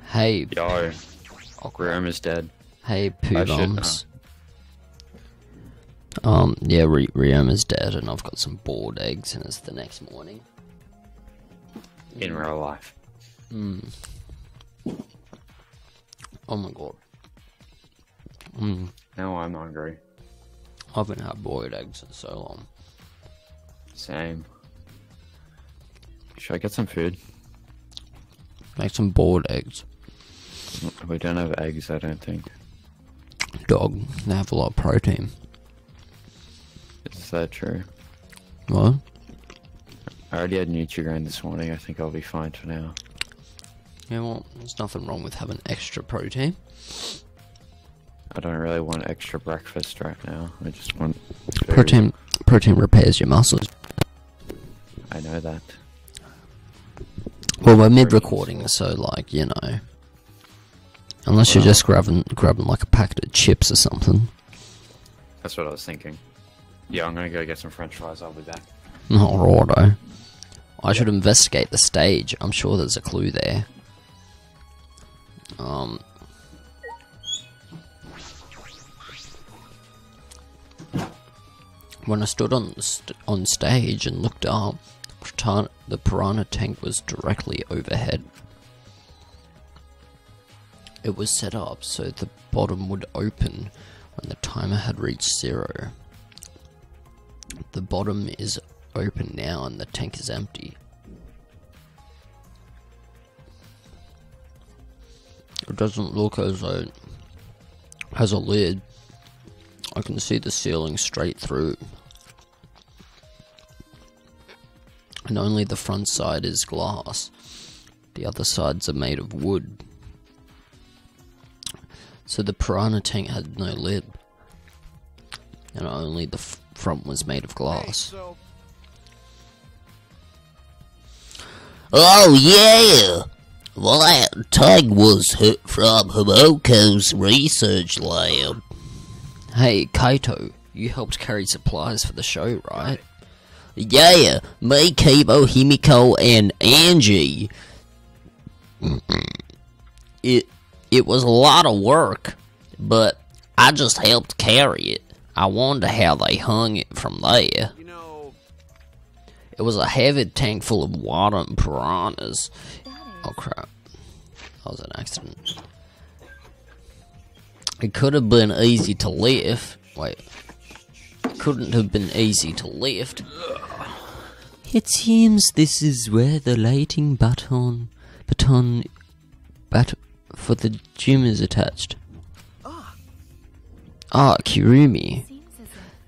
Hey, Yo, Rome is dead. hey, I should, Poodums. Yeah, Rioma's dead, and I've got some boiled eggs, and it's the next morning. in real life. Oh my god. Now I'm hungry. I haven't had boiled eggs in so long. Same. Should I get some food? Make some boiled eggs. We don't have eggs, I don't think. Dog, they have a lot of protein. Is that true? What? I already had Nutrigrain this morning. I think I'll be fine for now. Yeah, well, there's nothing wrong with having extra protein. I don't really want extra breakfast right now. I just want food. Protein repairs your muscles. I know that. Well, we're mid-recording, so, like, you know. Unless you're just grabbing like a packet of chips or something. That's what I was thinking. Yeah, I'm gonna go get some french fries. I'll be back. Not righto. I should investigate the stage. I'm sure there's a clue there. When I stood on stage and looked up, the piranha tank was directly overhead. It was set up so the bottom would open when the timer had reached 0. The bottom is open now and the tank is empty. It doesn't look as though it has a lid. I can see the ceiling straight through. And only the front side is glass. The other sides are made of wood. So the piranha tank had no lid. And only the front was made of glass. Oh yeah! Well, that tank was from Homoko's research lab. Hey, Kaito, you helped carry supplies for the show, right? Yeah, me, Kibo, Himiko, and Angie. It was a lot of work, but I just helped carry it. I wonder how they hung it from there. It was a heavy tank full of water and piranhas. Oh crap. That was an accident. It could have been easy to lift. Wait. It couldn't have been easy to lift. It seems this is where the lighting baton for the gym is attached. Ah, Kirumi.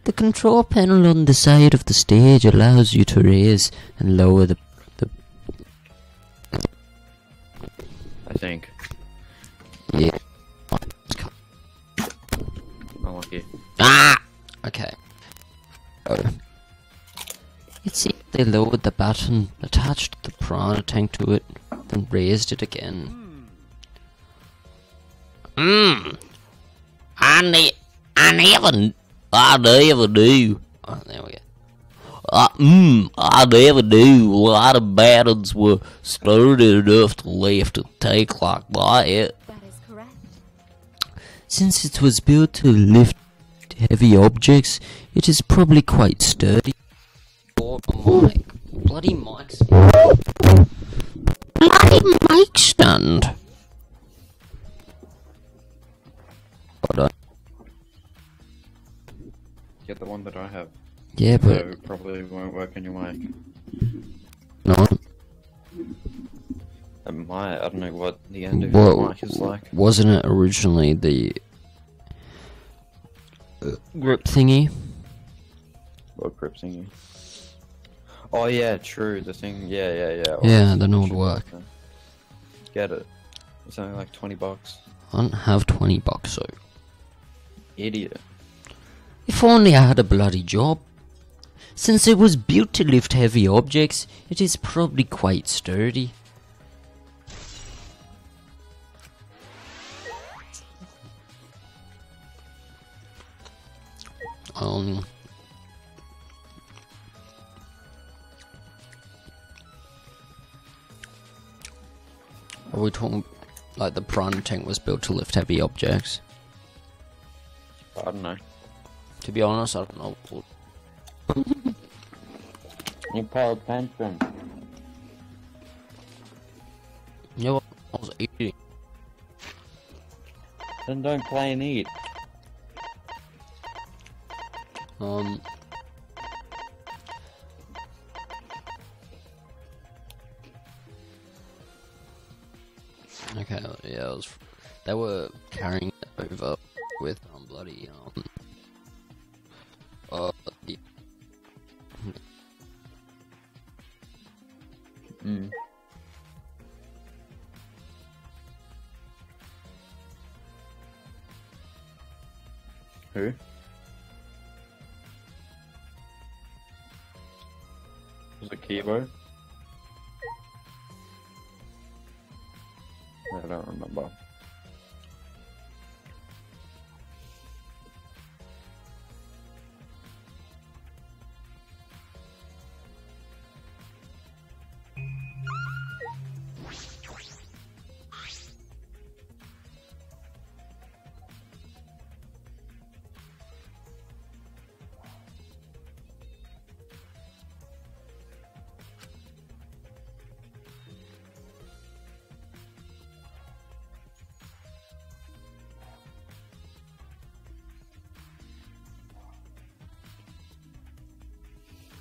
The control panel on the side of the stage allows you to raise and lower the I think. yeah. Unlucky. Ah! Okay. Oh. It seems they lowered the button, attached the piranha tank to it, then raised it again. I never knew. Oh, there we go. I never knew a lot of battles were sturdy enough to lift a tank like that. That is correct. Since it was built to lift heavy objects, it is probably quite sturdy. Oh, mic. Bloody mic stand. Bloody mic stand. Hold on. Get the one that I have. Yeah, So but it probably won't work on your mic. no. It might. I don't know what the end of your mic is like. Wasn't it originally the grip thingy? What grip thingy? Oh yeah, true. The thing. Yeah. Yeah, then it would work. Get it. It's only like $20. I don't have $20, so Idiot. if only I had a bloody job. Since it was built to lift heavy objects, it is probably quite sturdy. Are we talking Like the piranha tank was built to lift heavy objects. I don't know. To be honest, I don't know. You pay attention. You know what? I was eating. Then don't play and eat. Okay, yeah, they were carrying it over with bloody yeah. Who? Was it Kibo? I don't remember.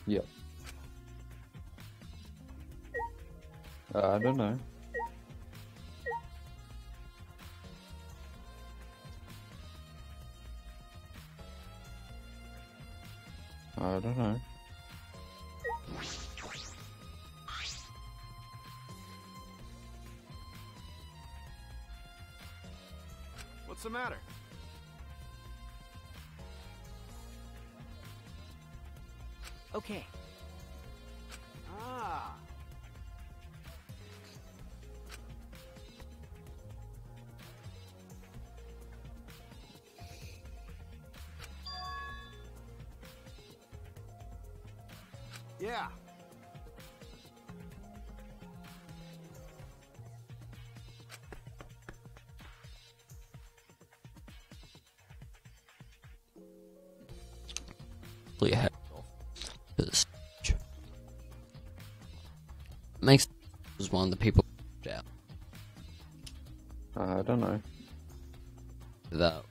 Yep. I don't know. I don't know. What's the matter? Okay. Ah. Yeah. Yeah. Makes was one of the people out I don't know. that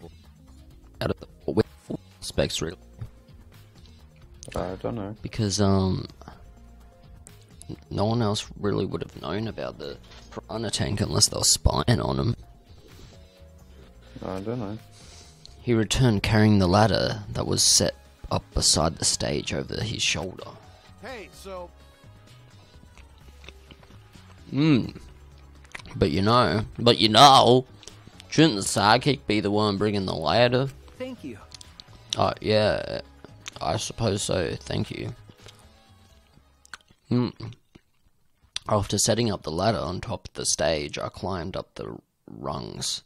out of the with full specs really I don't know. because no one else really would have known about the piranha tank unless they were spying on him. I don't know. He returned carrying the ladder that was set up beside the stage over his shoulder. Hey, so But you know, shouldn't the sidekick be the one bringing the ladder? Thank you. Oh, yeah, I suppose so, thank you. After setting up the ladder on top of the stage, I climbed up the rungs.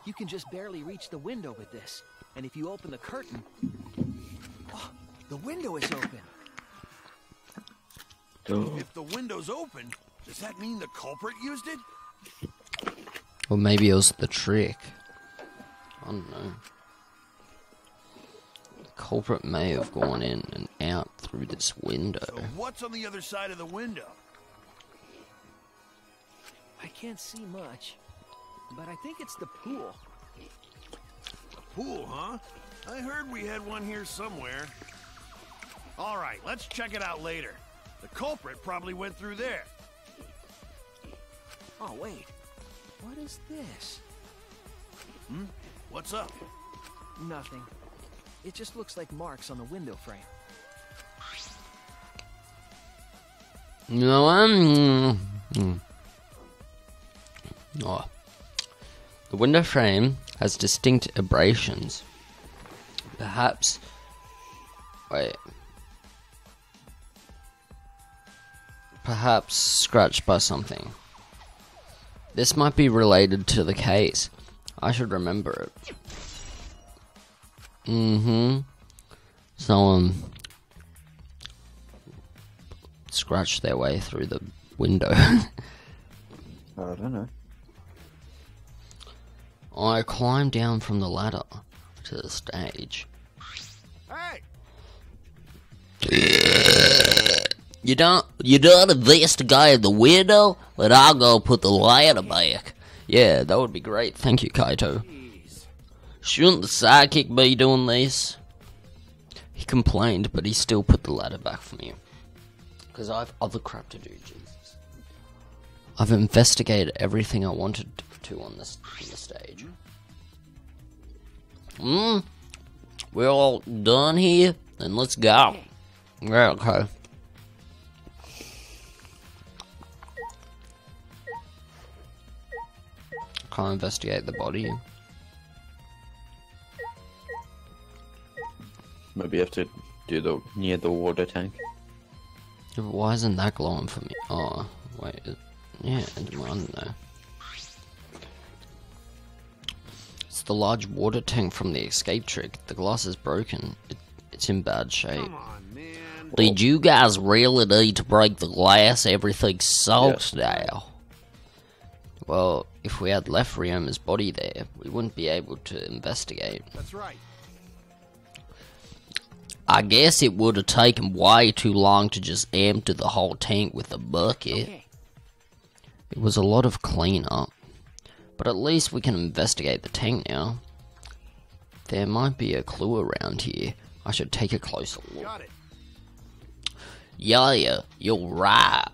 You can just barely reach the window with this. And if you open the curtain... Oh, the window is open. if the window's open, does that mean the culprit used it? Or maybe it was the trick. I don't know. The culprit may have gone in and out through this window. So what's on the other side of the window? I can't see much, but I think it's the pool. A pool, huh? I heard we had one here somewhere. All right, let's check it out later. The culprit probably went through there. Oh, wait. What is this? What's up? Nothing. It just looks like marks on the window frame. No, Oh. The window frame has distinct abrasions. Perhaps... Wait. Perhaps scratched by something. This might be related to the case. I should remember it. Someone scratched their way through the window. I don't know. I climbed down from the ladder to the stage. Hey! You done investigated the window? But I'll go put the ladder back. Yeah, that would be great. Thank you, Kaito. Jeez. Shouldn't the sidekick be doing this? He complained, but he still put the ladder back for me. Because I have other crap to do, Jesus. I've investigated everything I wanted to on the stage. We're all done here? Then let's go. Yeah, okay. Can't investigate the body. Maybe you have to do the near the water tank. Why isn't that glowing for me? Oh, wait. Yeah, I don't know. It's the large water tank from the escape trick. The glass is broken. It's in bad shape. Come on, man. Did you guys really need to break the glass? Everything's soaked now. Well, if we had left Ryoma's body there, we wouldn't be able to investigate. That's right. I guess it would have taken way too long to just empty the whole tank with a bucket. Okay. It was a lot of cleanup, but at least we can investigate the tank now. There might be a clue around here. I should take a closer look. Got it. Yeah, you're right.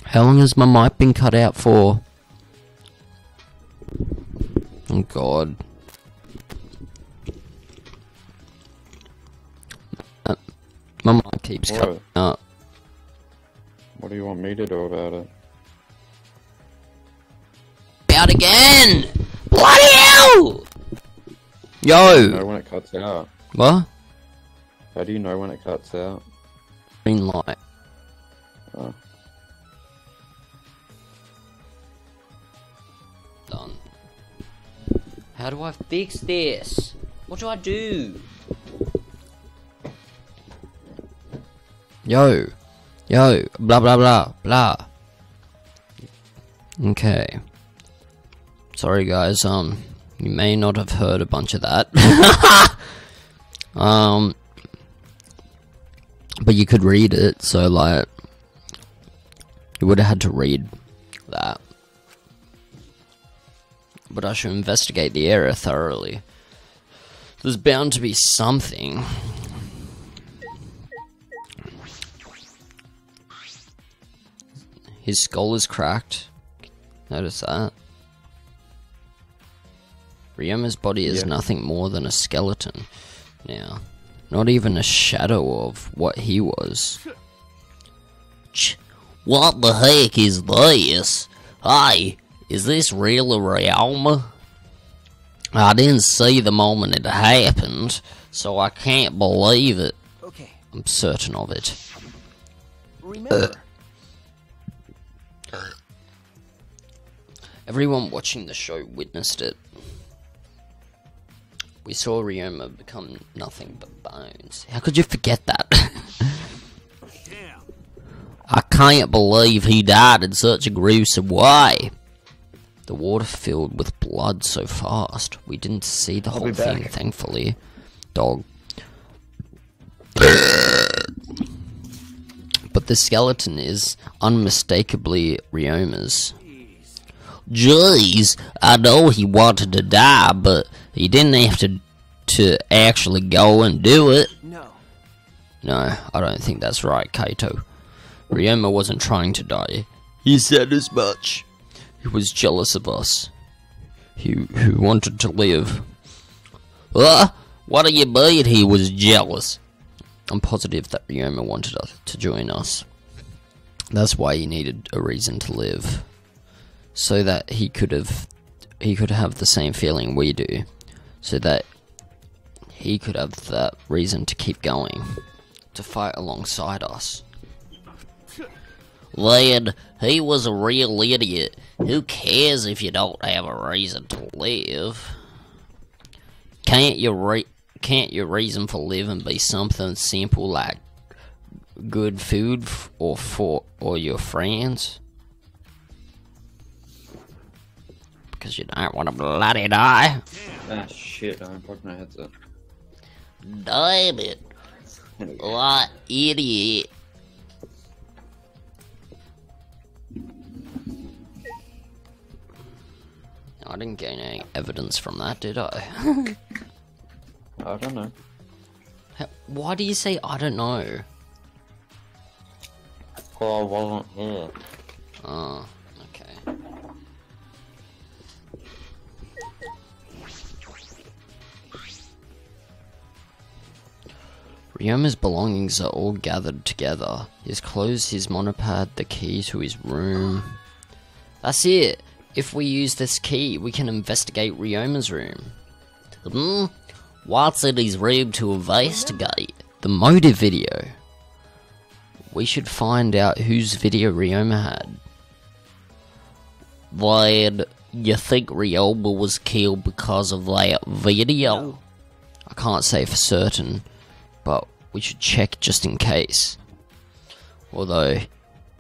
How long has my mic been cut out for? Oh god. My mic keeps cutting out. What do you want me to do about it? Out again! Bloody hell! How do you Yo! know when it cuts out? What? How do you know when it cuts out? Green light. Oh. Done. How do I fix this? What do I do? Yo! Yo! Blah blah blah blah. Okay. Sorry guys, you may not have heard a bunch of that. But you could read it, so like, you would have had to read that. But I should investigate the area thoroughly. There's bound to be something. His skull is cracked. Notice that. Ryoma's body is nothing more than a skeleton now. Not even a shadow of what he was. What the heck is this? Hey, is this really Ryoma? I didn't see the moment it happened, so I can't believe it. Okay. I'm certain of it. Remember. Everyone watching the show witnessed it. We saw Ryoma become nothing but bones. How could you forget that? Damn. I can't believe he died in such a gruesome way. The water filled with blood so fast. We didn't see the whole thing, thankfully. Dog. But the skeleton is unmistakably Ryoma's. Jeez, I know he wanted to die, but he didn't have to actually go and do it. No. No, I don't think that's right, Kaito. Ryoma wasn't trying to die. He said as much. He was jealous of us. He wanted to live. What do you mean he was jealous? I'm positive that Ryoma wanted us to join us. That's why he needed a reason to live. So that he could have the same feeling we do. So that he could have that reason to keep going. To fight alongside us. Then he was a real idiot. Who cares if you don't have a reason to live? Can't your reason for living be something simple like good food or your friends? Because you don't want to bloody die. Ah, shit, I broke my headset. Damn it. What idiot. I didn't gain any evidence from that, did I? I don't know. Why do you say I don't know? Well, I wasn't here. Oh, okay. Ryoma's belongings are all gathered together. His clothes, his monopod, the key to his room. That's it! If we use this key, we can investigate Ryoma's room. What's in his room to investigate? The motive video. We should find out whose video Ryoma had. Then, you think Ryoma was killed because of that video? I can't say for certain, but we should check just in case. Although,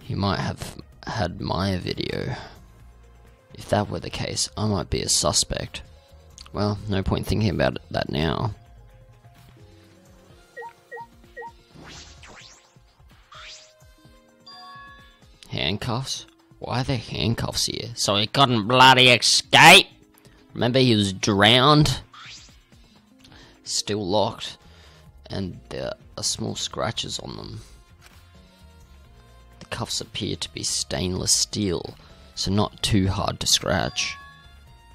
he might have had my video. If that were the case, I might be a suspect. Well, no point thinking about that now. Handcuffs? Why are there handcuffs here? So he couldn't bloody escape? Remember he was drowned? Still locked. And there are small scratches on them. The cuffs appear to be stainless steel, so not too hard to scratch.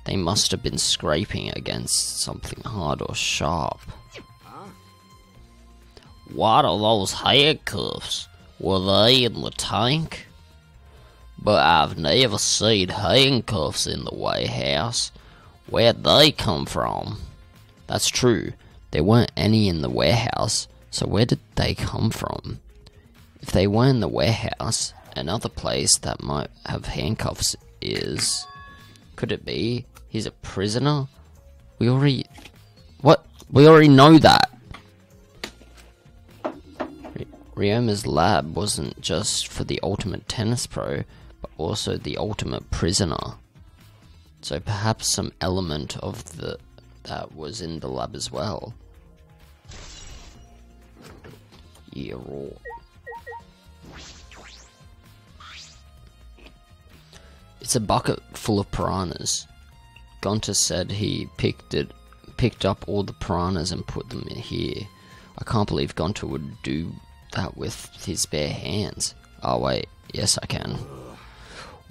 They must have been scraping against something hard or sharp. What are those handcuffs? Were they in the tank? But I've never seen handcuffs in the warehouse. Where'd they come from? That's true, there weren't any in the warehouse, so where did they come from? If they weren't in the warehouse, another place that might have handcuffs is... Could it be he's a prisoner? We already know that! Ryoma's lab wasn't just for the ultimate tennis pro, but also the ultimate prisoner. So perhaps some element of that was in the lab as well. Yeah, raw. It's a bucket full of piranhas. Gonta said he picked up all the piranhas and put them in here. I can't believe Gonta would do that with his bare hands. Oh wait, yes I can.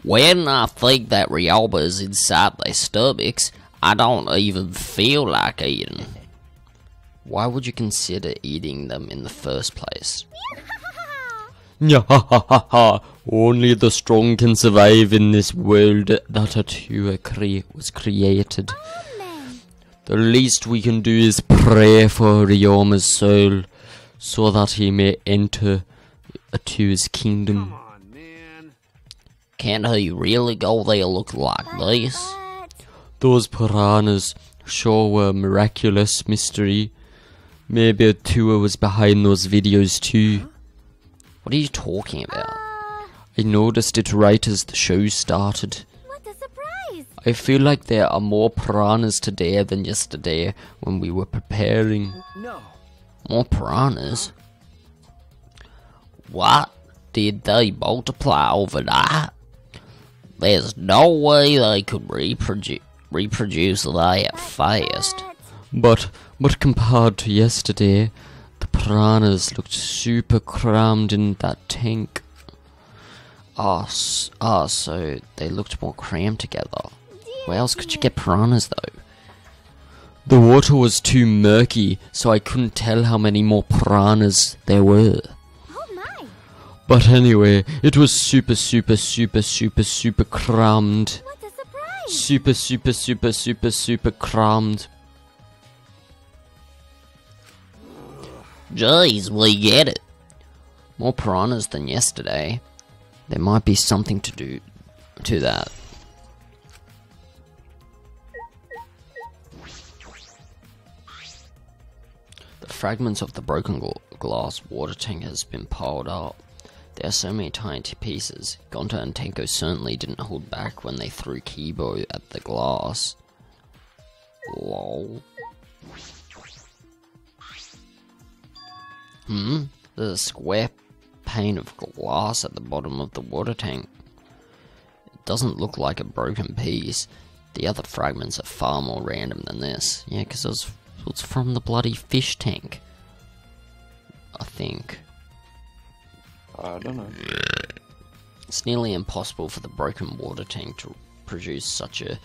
When I think that Ryoma is inside their stomachs, I don't even feel like eating. Why would you consider eating them in the first place? Nyahahaha! Only the strong can survive in this world that a two was created. The least we can do is pray for Ryoma's soul, so that he may enter to his kingdom. Come on, man. Can't he really go there look like this? Those piranhas sure were miraculous mystery. Maybe a tour was behind those videos too. What are you talking about? I noticed it right as the show started. What a surprise! I feel like there are more piranhas today than yesterday when we were preparing. No. More piranhas? What? Did they multiply overnight? There's no way they could reproduce that fast. But compared to yesterday, the piranhas looked super crammed in that tank. So they looked more crammed together. Where else could you get piranhas though? The water was too murky, so I couldn't tell how many more piranhas there were. Oh my! But anyway, it was super crammed. What a surprise! Super crammed. Jeez, we get it. More piranhas than yesterday. There might be something to do to that. The fragments of the broken glass water tank has been piled up. There are so many tiny pieces. Gonta and Tenko certainly didn't hold back when they threw Kibo at the glass. Lol. There's a square pane of glass at the bottom of the water tank. It doesn't look like a broken piece. The other fragments are far more random than this. Yeah, because it's from the bloody fish tank. I think. I don't know. It's nearly impossible for the broken water tank to produce such a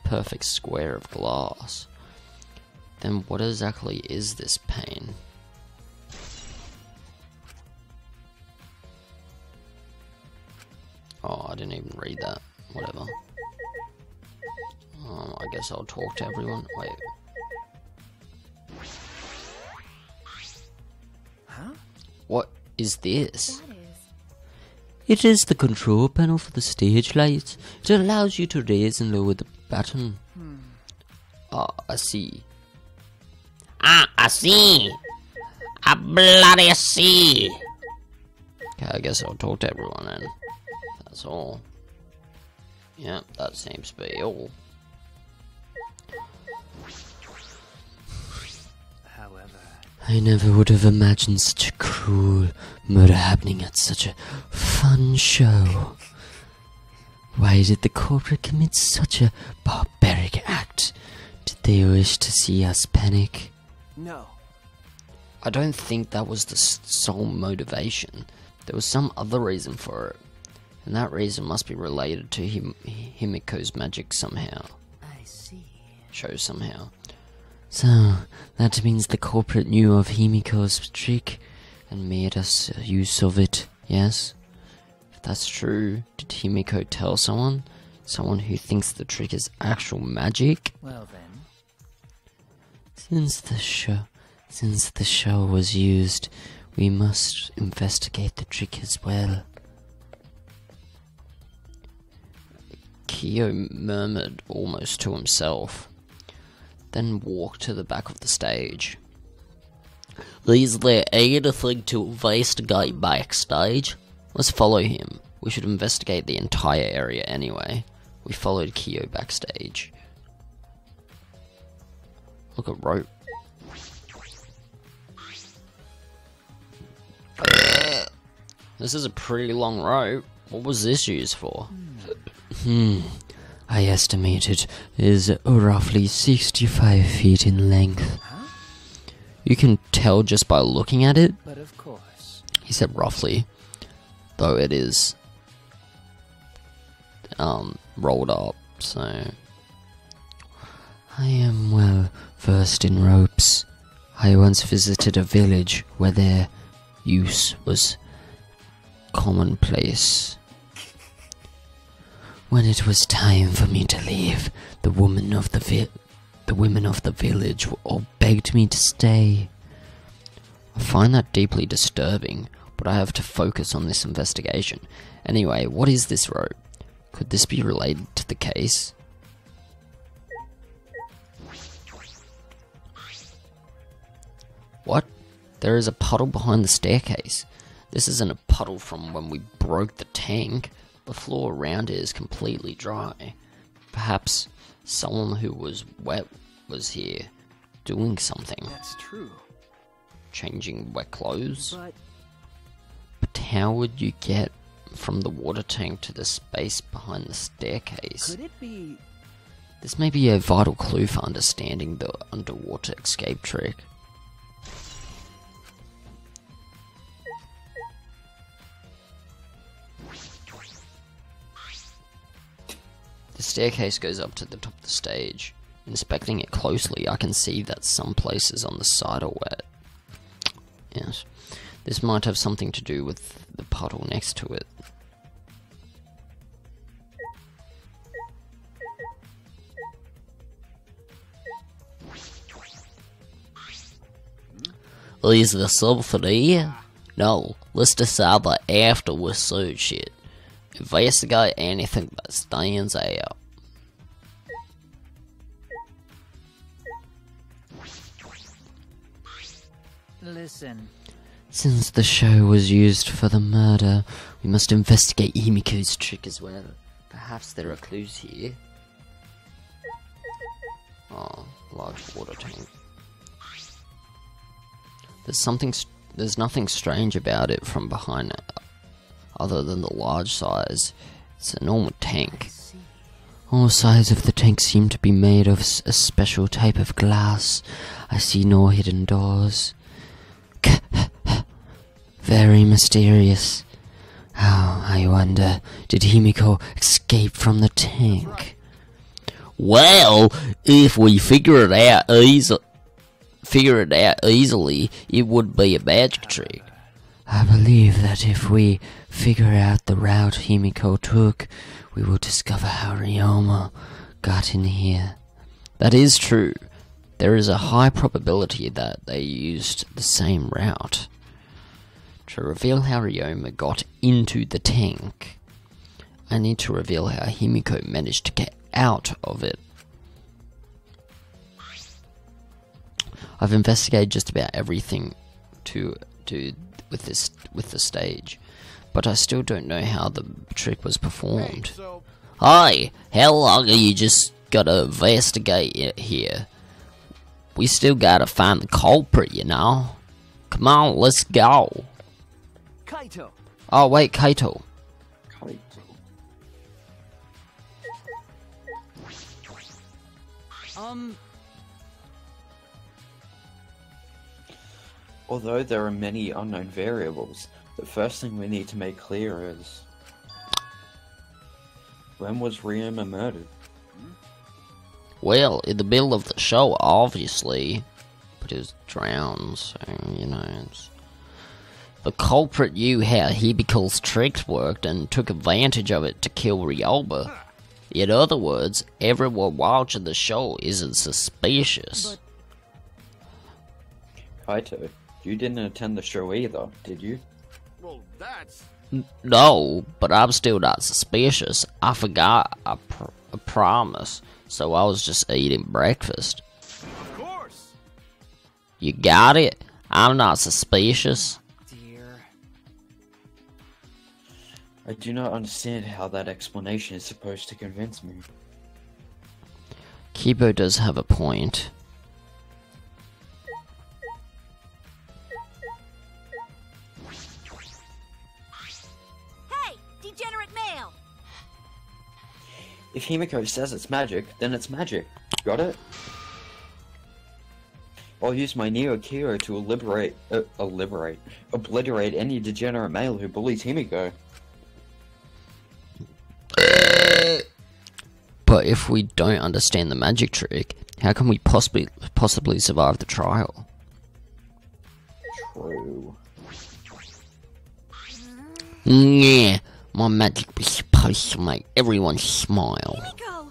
perfect square of glass. Then what exactly is this pane? Oh, I didn't even read that. Whatever. I guess I'll talk to everyone. Wait. Huh? What is this? That is. It is the control panel for the stage lights. It allows you to raise and lower the button. Ah, I see. I see. I bloody see. Okay, I guess I'll talk to everyone then. That's all. Yeah, that seems to be all. However, I never would have imagined such a cruel murder happening at such a fun show. Why did the corporate commit such a barbaric act? Did they wish to see us panic? no. I don't think that was the sole motivation. There was some other reason for it. And that reason must be related to Himiko's magic somehow. I see. Show somehow. So, that means the corporate knew of Himiko's trick and made us use of it, yes? If that's true, did Himiko tell someone? Someone who thinks the trick is actual magic? Well then. Since the show was used, we must investigate the trick as well. Kyo murmured almost to himself, then walked to the back of the stage. Is there anything to investigate backstage? Let's follow him. We should investigate the entire area anyway. We followed Kyo backstage. Look at rope. This is a pretty long rope. What was this used for? I estimate it is roughly 65 feet in length. You can tell just by looking at it. But of course. He said roughly, though it is rolled up, so I am well versed in ropes. I once visited a village where their use was commonplace. When it was time for me to leave, the women of the village all begged me to stay. I find that deeply disturbing, but I have to focus on this investigation. Anyway, what is this rope? Could this be related to the case? What? There is a puddle behind the staircase. This isn't a puddle from when we broke the tank. The floor around it is completely dry. Perhaps someone who was wet was here, doing something. That's true. Changing wet clothes? But But how would you get from the water tank to the space behind the staircase? could it be? This may be a vital clue for understanding the underwater escape trick. The staircase goes up to the top of the stage. Inspecting it closely, I can see that some places on the side are wet. Yes, this might have something to do with the puddle next to it. Is there something here? No, let's decide that after we search it. Investigate anything that stands out. Listen. Since the show was used for the murder, we must investigate Himiko's trick as well. Perhaps there are clues here. Oh, large water tank. There's nothing strange about it from behind it, other than the large size. It's a normal tank. All sides of the tank seem to be made of a special type of glass. I see no hidden doors. Very mysterious. Oh, I wonder, did Himiko escape from the tank? Well, if we figure it out easily, it would be a magic trick. I believe that if we figure out the route Himiko took, we will discover how Ryoma got in here. That is true. There is a high probability that they used the same route. To reveal how Ryoma got into the tank, I need to reveal how Himiko managed to get out of it. I've investigated just about everything to do with the stage, but I still don't know how the trick was performed. Hey, so Hi, how long are you just gotta investigate it here? We still gotta find the culprit, you know. Come on, let's go. Kaito. Oh wait, Kaito. Although there are many unknown variables, the first thing we need to make clear is... when was Ryoma murdered? Well, in the middle of the show, obviously. But he was drowned, so, you know, it's... The culprit knew how Hibiko's tricks worked and took advantage of it to kill Ryoma. In other words, everyone watching the show isn't suspicious. Kaito, you didn't attend the show either, did you? well, that's... No, but I'm still not suspicious. I forgot a promise, so I was just eating breakfast. Of course. You got it? I'm not suspicious. Dear. I do not understand how that explanation is supposed to convince me. Kibo does have a point. Hey, degenerate male! If Himiko says it's magic, then it's magic. Got it? I'll use my Neo Kyo to obliterate any degenerate male who bullies Himiko. But if we don't understand the magic trick, how can we possibly survive the trial? True. Yeah, my magic was supposed to make everyone smile. Himiko!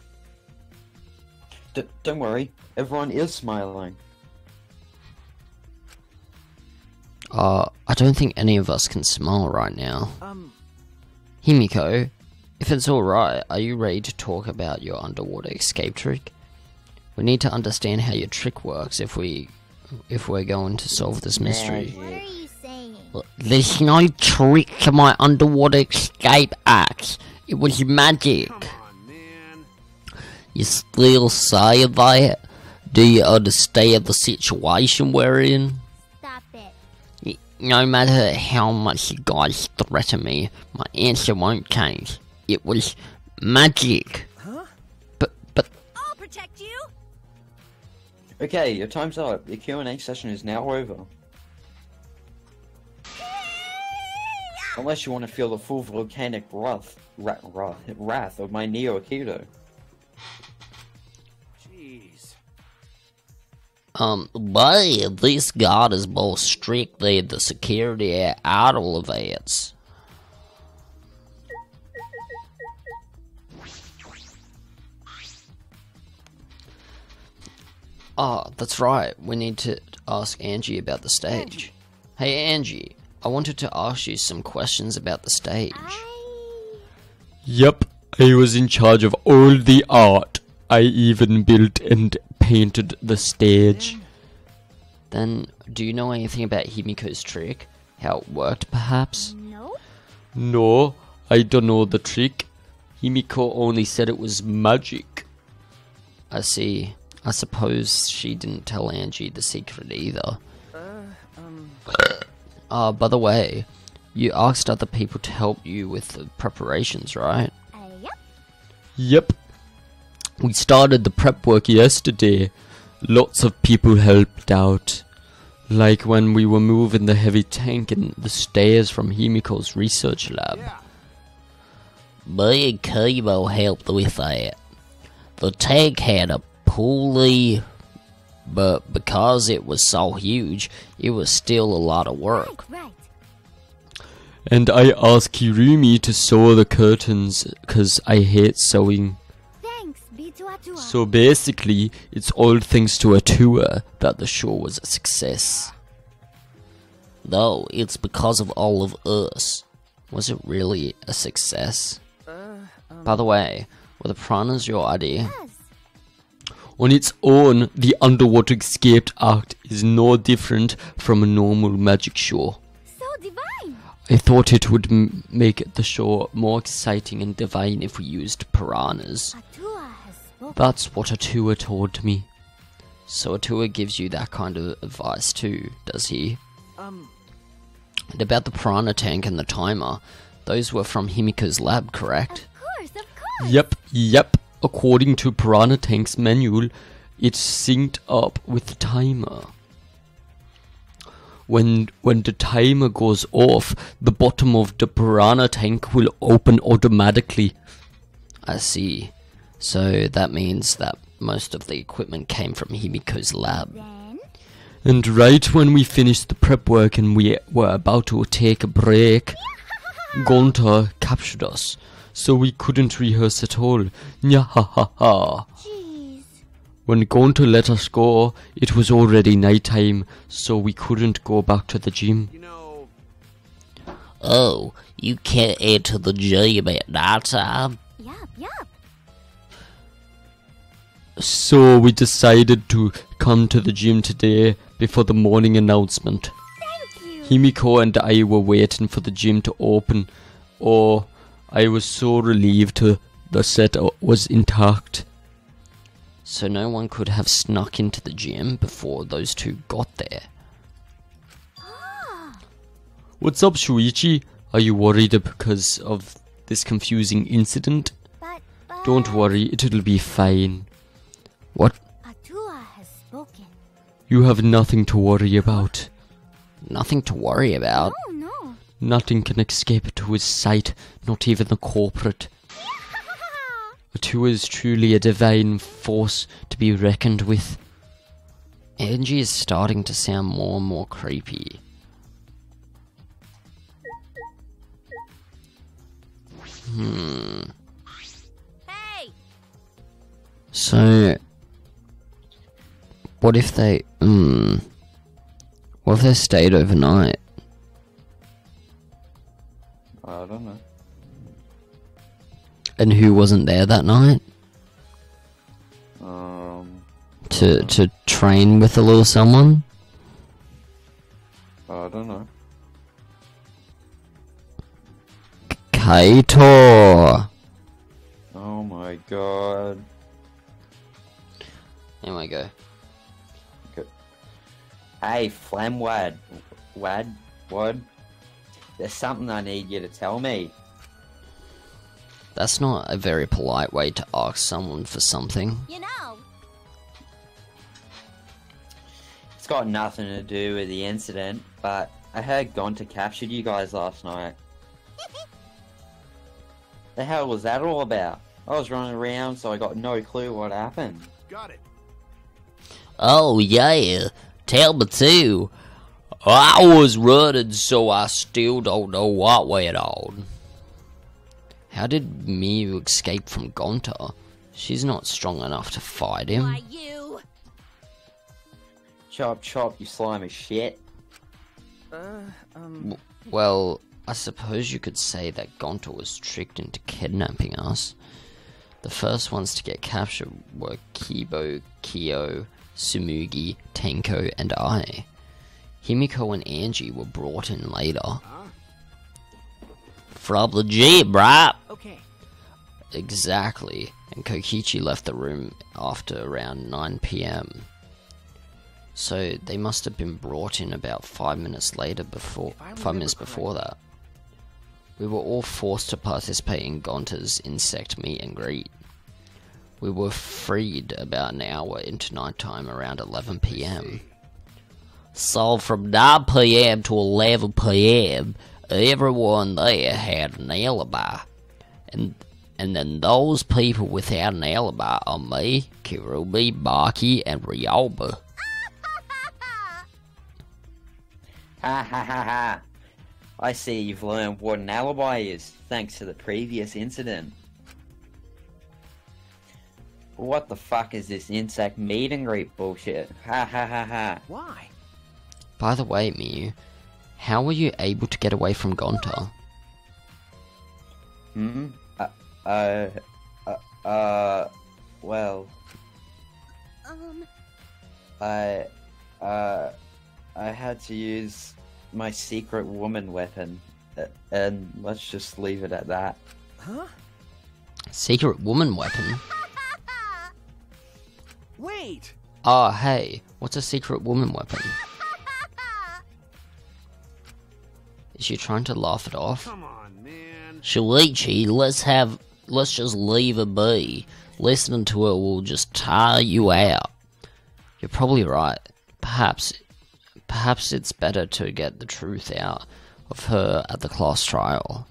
Don't worry, everyone is smiling. I don't think any of us can smile right now. Himiko, if it's alright, are you ready to talk about your underwater escape trick? We need to understand how your trick works if we're going to solve this mystery. What are you saying? Well, there's no trick to my underwater escape act. It was magic. Come on, man. You still say that? Do you understand the situation we're in? Stop it. No matter how much you guys threaten me, my answer won't change. It was magic. Huh? But I'll protect you! Okay, your time's up. The Q&A session is now over. Unless you want to feel the full volcanic wrath of my Neo Aikido. Jeez. but this god is more strict than the security at idol events. Oh, that's right. We need to ask Angie about the stage. Hey, Angie. I wanted to ask you some questions about the stage. Yep, I was in charge of all the art. I even built and painted the stage. Then, do you know anything about Himiko's trick? How it worked, perhaps? No? No, I don't know the trick. Himiko only said it was magic. I see. I suppose she didn't tell Angie the secret either. By the way, you asked other people to help you with the preparations, right? Yep. Yep. We started the prep work yesterday. Lots of people helped out. Like when we were moving the heavy tank and the stairs from Himiko's research lab. Me and Kimo helped with that. The tank had a pulley, but because it was so huge, it was still a lot of work. Right. And I asked Kirumi to sew the curtains, cause I hate sewing. Thanks, B2A2A. So basically, it's all thanks to Atua that the show was a success. No, it's because of all of us. Was it really a success? By the way, were the piranhas your idea? Yes. On its own, the Underwater Escaped act is no different from a normal magic show. So divine. I thought it would make the show more exciting and divine if we used piranhas. Atua has spoken. That's what Atua told me. So Atua gives you that kind of advice too, does he? And about the piranha tank and the timer, those were from Himiko's lab, correct? Of course. Yep. According to Piranha Tank's manual, it's synced up with the timer. When the timer goes off, the bottom of the Piranha Tank will open automatically. I see. So that means that most of the equipment came from Himiko's lab. Then? And right when we finished the prep work and we were about to take a break, Gonta captured us, so we couldn't rehearse at all. Nyahahaha. Jeez. When Gonta let us go, it was already nighttime, so we couldn't go back to the gym. You know, Oh, you can't enter the gym at nighttime? Yup. So we decided to come to the gym today before the morning announcement. Thank you. Himiko and I were waiting for the gym to open. Oh, I was so relieved the set was intact. So no one could have snuck into the gym before those two got there. What's up, Shuichi? Are you worried because of this confusing incident? But Don't worry, it'll be fine. What? Atua has spoken. You have nothing to worry about. Nothing to worry about? Oh no. Nothing can escape to his sight, not even the corporate. Atua is truly a divine force to be reckoned with. Angie is starting to sound more and more creepy. Hey. So, what if they, what if they stayed overnight? I don't know. And who wasn't there that night? To train with a little someone? I don't know. Kaito! Oh my god. Here we go. Hey, Flamwad. Wad? There's something I need you to tell me. That's not a very polite way to ask someone for something. You know. It's got nothing to do with the incident, but I heard Gonta captured you guys last night. The hell was that all about? I was running around, so I got no clue what happened. got it. Oh, yeah. Tell me too. I was running, so I still don't know what went on. How did Miyu escape from Gonta? She's not strong enough to fight him. Why you? Chop chop, you slimy shit. Well, I suppose you could say that Gonta was tricked into kidnapping us. The first ones to get captured were Kibo, Kyo, Sumugi, Tenko, and I. Himiko and Angie were brought in later. From the jeep, right? Okay. Exactly, and Kokichi left the room after around 9 PM. So they must have been brought in about 5 minutes before that. We were all forced to participate in Gonta's insect meet and greet. We were freed about an hour into nighttime around 11 PM. So from 9 PM to 11 PM, everyone there had an alibi. And then those people without an alibi are me, Kirumi, Maki, and Ryoma. Ha ha ha ha. I see you've learned what an alibi is, thanks to the previous incident. What the fuck is this insect meet and greet bullshit? Ha ha ha ha. Why? By the way, Miyu, how were you able to get away from Gonta? Well... I had to use my secret woman weapon, and let's just leave it at that. Huh? Secret woman weapon? Wait! Oh, hey, what's a secret woman weapon? Is she trying to laugh it off? Come on, man. Shuichi, let's just leave her be. Listening to her will just tire you out. You're probably right. Perhaps it's better to get the truth out of her at the class trial.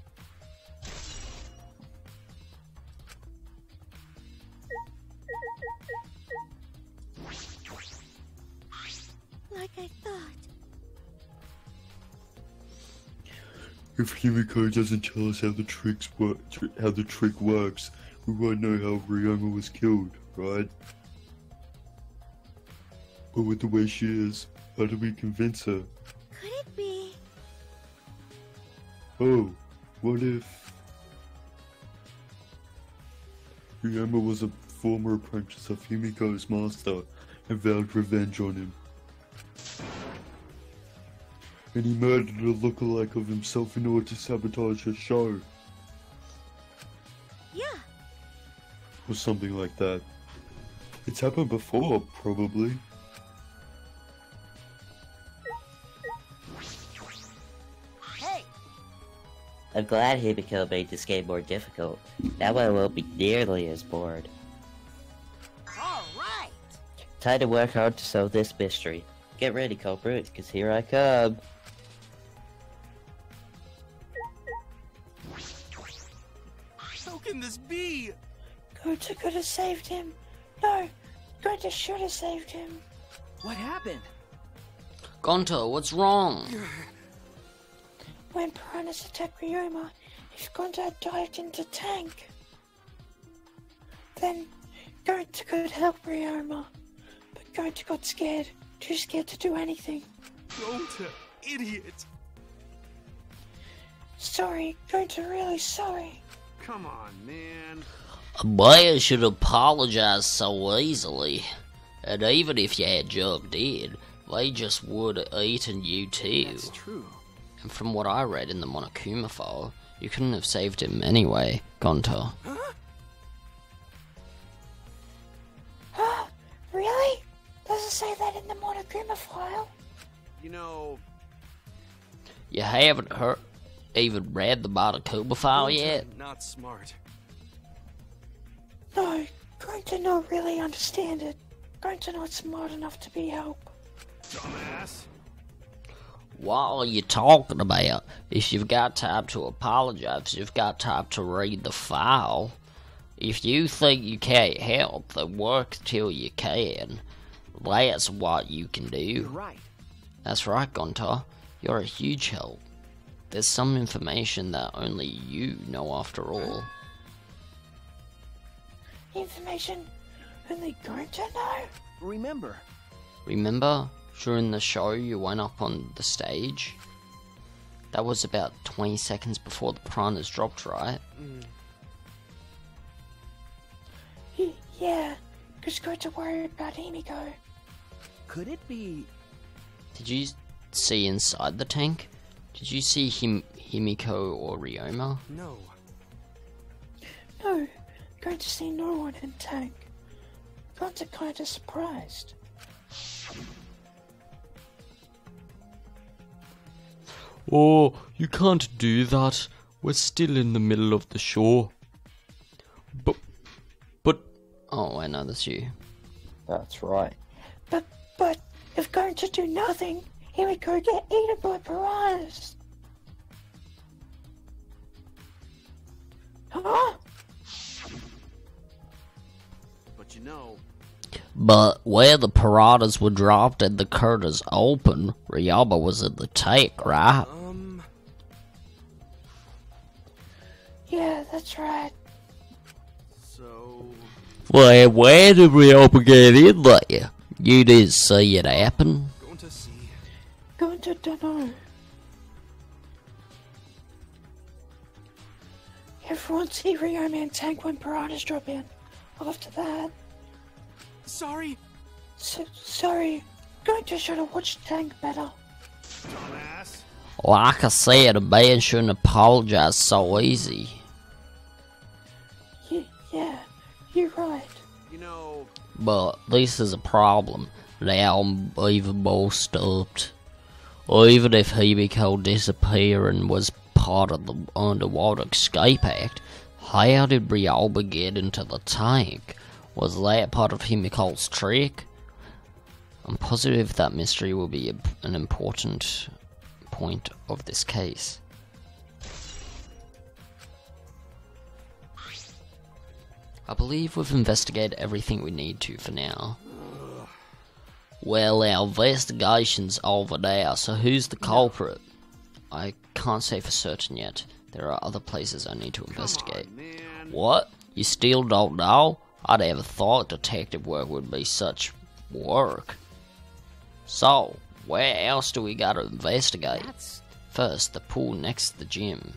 Like I thought. If Himiko doesn't tell us how the trick works, we won't know how Ryoma was killed, right? But with the way she is, how do we convince her? Could it be? Oh, what if Ryoma was a former apprentice of Himiko's master and vowed revenge on him? And he murdered a lookalike of himself in order to sabotage her show. Yeah. Or something like that. It's happened before, probably. Hey! I'm glad Himiko made this game more difficult. Now I won't be nearly as bored. Alright! Time to work hard to solve this mystery. Get ready, culprits, because here I come. How can this be? Gota could have saved him. No, Gota should have saved him. What happened? Gonta, what's wrong? When piranhas attacked Ryoma, if Gota had dived into tank, then Gota could help Ryoma. But Gota got scared, too scared to do anything. Gota, idiot. Sorry, Gota, really sorry. Come on, man. A man should apologize so easily. And even if you had jumped in, they just would have eaten you too. That's true. And from what I read in the Monokuma file, you couldn't have saved him anyway, Gonta. Huh? Really? Does it say that in the Monokuma file? You know, You haven't even read the Monokuma file yet? not smart. No, Gota not really understand it. Gota not smart enough to be help. Dumbass. What are you talking about? If you've got time to apologize, you've got time to read the file. If you think you can't help, then work till you can. That's what you can You're do. right. That's right, Gonta. You're a huge help. There's some information that only you know after all. Information only Gota know? Remember, Remember, during the show you went up on the stage? That was about 20 seconds before the piranhas dropped, right? Yeah, because got to worry about Himiko. Could it be... Did you see inside the tank? Did you see Himiko or Ryoma? No. No, going to see no one in tank. Got kinda surprised. Oh, you can't do that. We're still in the middle of the shore. But... Oh, I know that's you. That's right. But, if going to do nothing, Himiko get eaten by piranhas. Huh? But you know, But where the piranhas were dropped and the curtains open, Ryoma was in the tank, right? Yeah, that's right. so... Well, where did Ryoma get in there? You didn't see it happen? Going to see. Going to dunno. Everyone see Ryoma in tank when piranhas drop in. After that, Sorry, sorry. Going to should have watched tank better. dumbass. Like I said, a man shouldn't apologize so easy. Yeah, you're right. You know, But this is a problem. Now I'm even more stumped. Or even if Himiko disappearing was part of the Underwater Escape Act, how did Ryoma get into the tank? Was that part of Himiko's trick? I'm positive that mystery will be an important point of this case. I believe we've investigated everything we need to for now. Well, our investigation's over now, so who's the culprit? I can't say for certain yet. There are other places I need to investigate. What? You still don't know? I never thought detective work would be such work. So, where else do we gotta investigate? First, the pool next to the gym.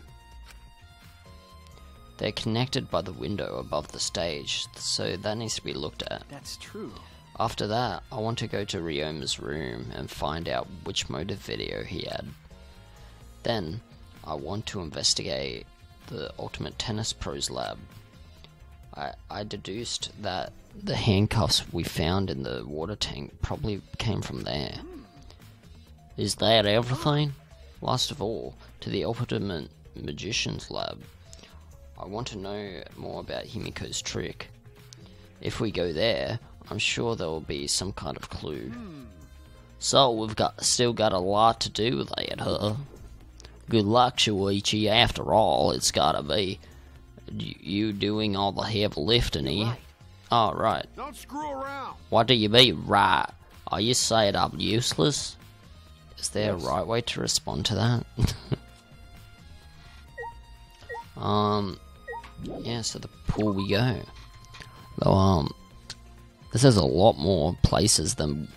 They're connected by the window above the stage, so that needs to be looked at. That's true. After that, I want to go to Ryoma's room and find out which motive video he had. Then, I want to investigate the Ultimate Tennis Pros lab. I deduced that the handcuffs we found in the water tank probably came from there. Is that everything? Last of all, to the Ultimate Magician's lab. I want to know more about Himiko's trick. If we go there, I'm sure there will be some kind of clue. So we've still got a lot to do with that, huh? Good luck, Shuichi. After all, it's gotta be you doing all the heavy lifting here. Oh, right. don't screw around. What do you mean, right? Are you saying I'm useless? Is there a right way to respond to that? Yeah, so the pool we go. Though, this has a lot more places than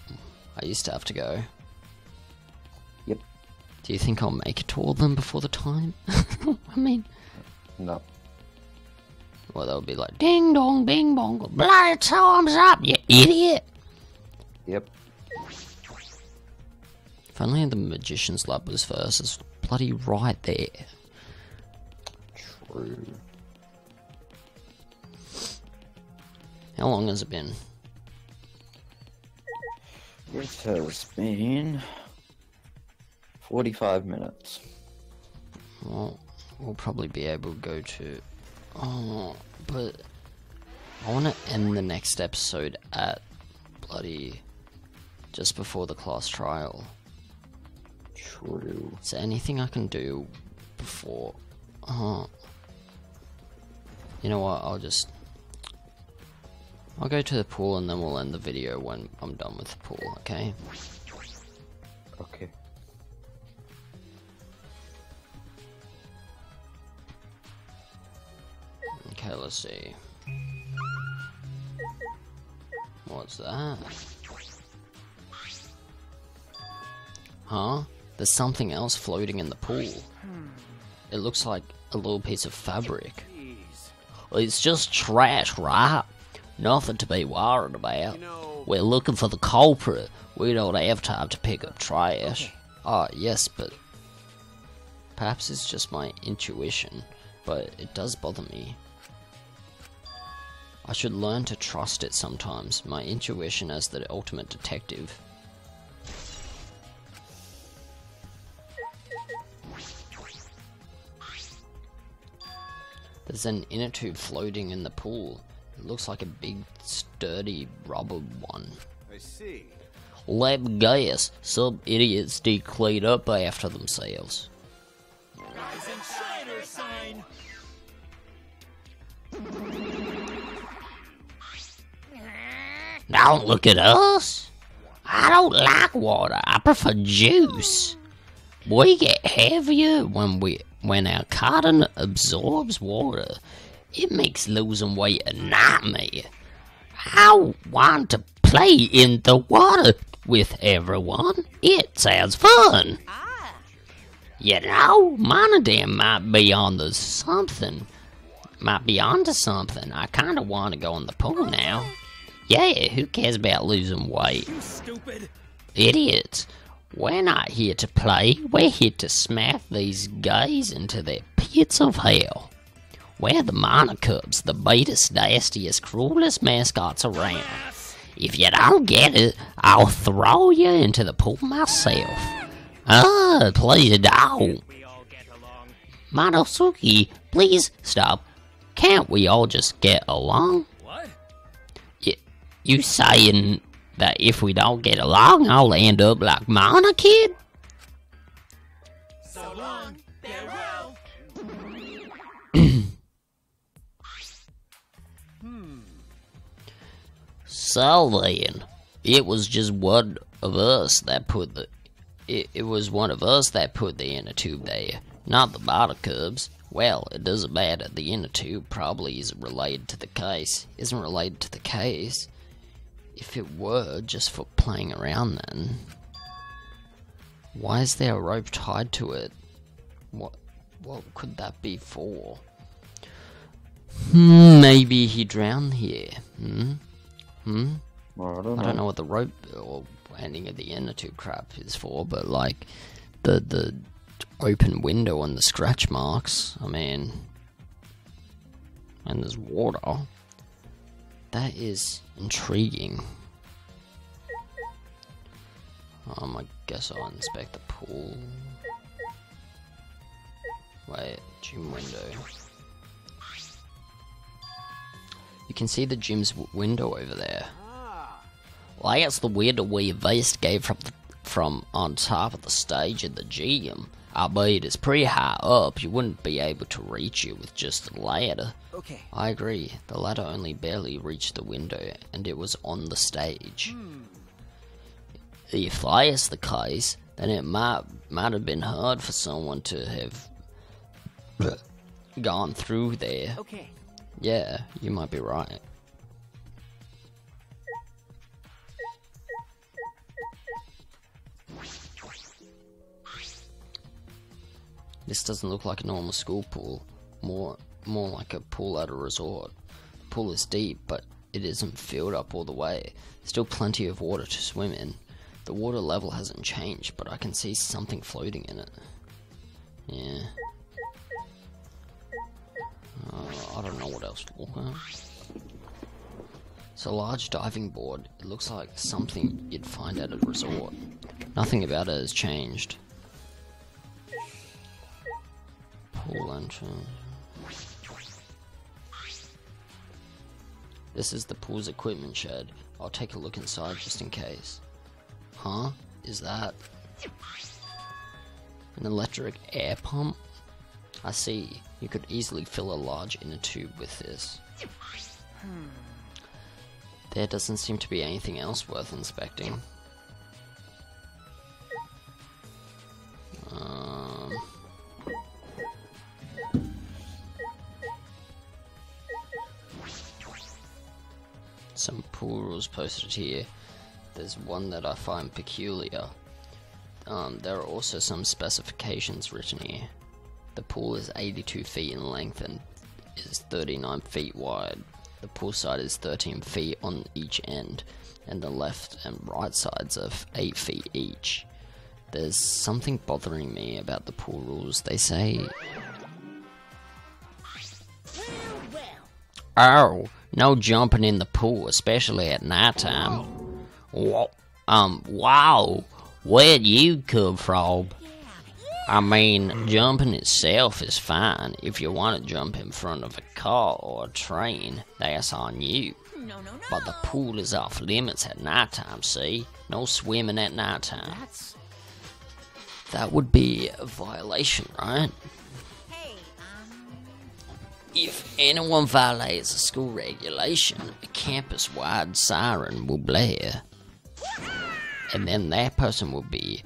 I used to have to go. Yep. Do you think I'll make it to all of them before the time? I mean... No. Well, that would be like, ding dong, bing bong, bloody time's up, you idiot! Yep. If only the Magician's Lab was first, it's bloody right there. True. How long has it been? It has been 45 minutes. Well, we'll probably be able to go to... Oh, but... I want to end the next episode at bloody... just before the class trial. True. Is there anything I can do before... You know what, I'll go to the pool and then we'll end the video when I'm done with the pool, okay? Okay. Okay, let's see. What's that? Huh? There's something else floating in the pool. It looks like a little piece of fabric. It's just trash, right? Nothing to be worried about. We're looking for the culprit. We don't have time to pick up trash. Ah, yes, but perhaps it's just my intuition, but it does bother me. I should learn to trust it sometimes, my intuition as the ultimate detective. There's an inner tube floating in the pool. It looks like a big, sturdy rubber one. I see. Let me guess, some idiots did clean up after themselves. Rise and shiner sign. Don't look at us. I don't like water. I prefer juice. We get heavier when our cotton absorbs water. It makes losing weight a nightmare. I want to play in the water with everyone. It sounds fun. You know, Monodam might be onto something. I kind of want to go in the pool now. Yeah, who cares about losing weight? You stupid. Idiots. We're not here to play. We're here to smack these guys into their pits of hell. We're the Minor Cubs, the baitest, nastiest, cruelest mascots around. If you don't get it, I'll throw you into the pool myself. Please don't. Monosuke, please stop. Can't we all just get along? What? You saying that if we don't get along, I'll end up like Mana Kid? So long, farewell. So then, it was just one of us that put the... It was one of us that put the inner tube there, not the Mana Cubs. Well, it doesn't matter. The inner tube probably isn't related to the case. If it were just for playing around, then why is there a rope tied to it? What could that be for? Maybe he drowned here. Well, I don't know what the rope or ending of the inner tube crap is for, but like the open window and the scratch marks. I mean, and there's water. That is intriguing. I guess I'll inspect the pool. Wait, gym window. You can see the gym's window over there. Well, that's the window we investigate from on top of the stage in the gym. I mean, it's pretty high up. You wouldn't be able to reach it with just a ladder. Okay. I agree. The ladder only barely reached the window, and it was on the stage. If that's the case, then it might have been hard for someone to have gone through there. Okay. Yeah, you might be right. This doesn't look like a normal school pool. More like a pool at a resort. The pool is deep, but it isn't filled up all the way. Still plenty of water to swim in. The water level hasn't changed, but I can see something floating in it. Yeah. I don't know what else to look at. It's a large diving board. It looks like something you'd find at a resort. Nothing about it has changed. Pool entrance. This is the pool's equipment shed. I'll take a look inside just in case. Huh? Is that an electric air pump? I see. You could easily fill a large inner tube with this. There doesn't seem to be anything else worth inspecting. Some pool rules posted here. There's one that I find peculiar. there are also some specifications written here. The pool is 82 feet in length and is 39 feet wide. The pool side is 13 feet on each end, and the left and right sides are 8 feet each. There's something bothering me about the pool rules. They say, oh, no jumping in the pool, especially at nighttime. Wow, where'd you come from? I mean, jumping itself is fine. If you want to jump in front of a car or a train, that's on you. But the pool is off limits at nighttime, see? No swimming at nighttime. That would be a violation, right? If anyone violates a school regulation, a campus-wide siren will blare. And then that person will be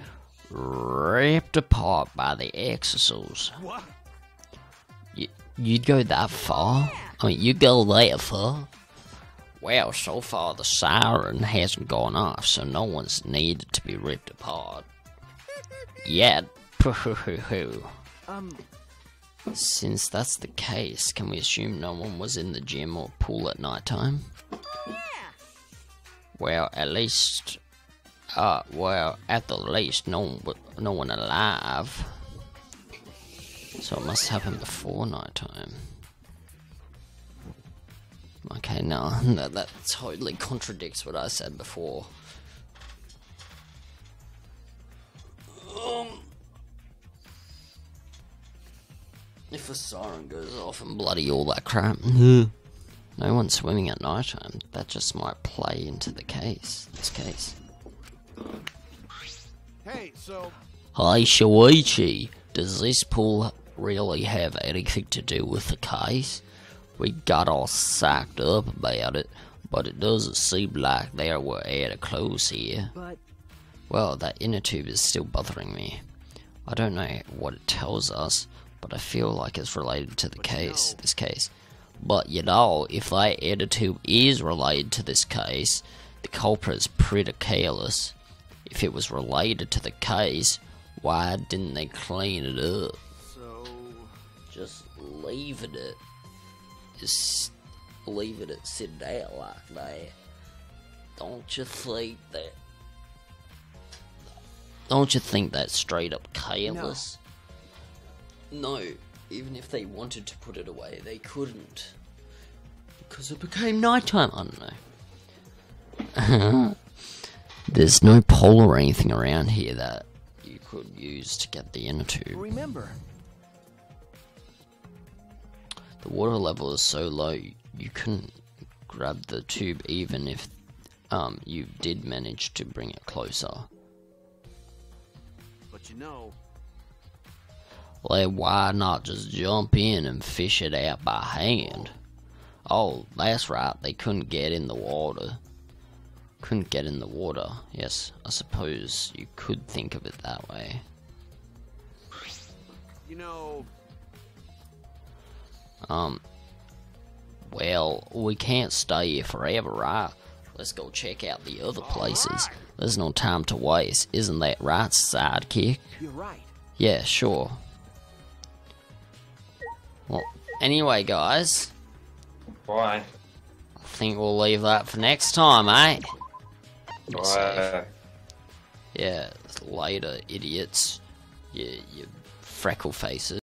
ripped apart by the exorcils. What? You'd go that far? I mean, you go that far? Well, so far the siren hasn't gone off, so no one's needed to be ripped apart. Yet. Since that's the case, can we assume no one was in the gym or pool at nighttime? Well, at least... well, at the least, no one alive. So it must happen before nighttime. Okay, no, that totally contradicts what I said before. If a siren goes off and bloody all that crap, no one's swimming at nighttime. That just might play into the case. This case. Hey, so... Hi, Shuichi. Does this pool really have anything to do with the case? We got all psyched up about it, but it doesn't seem like there were any clues here. But... Well, that inner tube is still bothering me. I don't know what it tells us, but I feel like it's related to the case, this case. But you know, if that inner tube is related to this case, the culprit is pretty careless. If it was related to the case, why didn't they clean it up? So... Just leaving it. Just leaving it sitting there like that. Don't you think that's straight up careless? No, even if they wanted to put it away, they couldn't. Because it became nighttime, I don't know. There's no pole or anything around here that you could use to get the inner tube. remember, The water level is so low, you couldn't grab the tube even if you did manage to bring it closer. But you know... Well, why not just jump in and fish it out by hand? Oh, that's right, they couldn't get in the water. Couldn't get in the water. Yes, I suppose you could think of it that way. You know... Well, we can't stay here forever, right? Let's go check out the other places. There's no time to waste, isn't that right, sidekick? you're right. Yeah, sure. Well, anyway, guys, Why? I think we'll leave that for next time, eh? Why? Yeah, later, idiots. You freckle faces.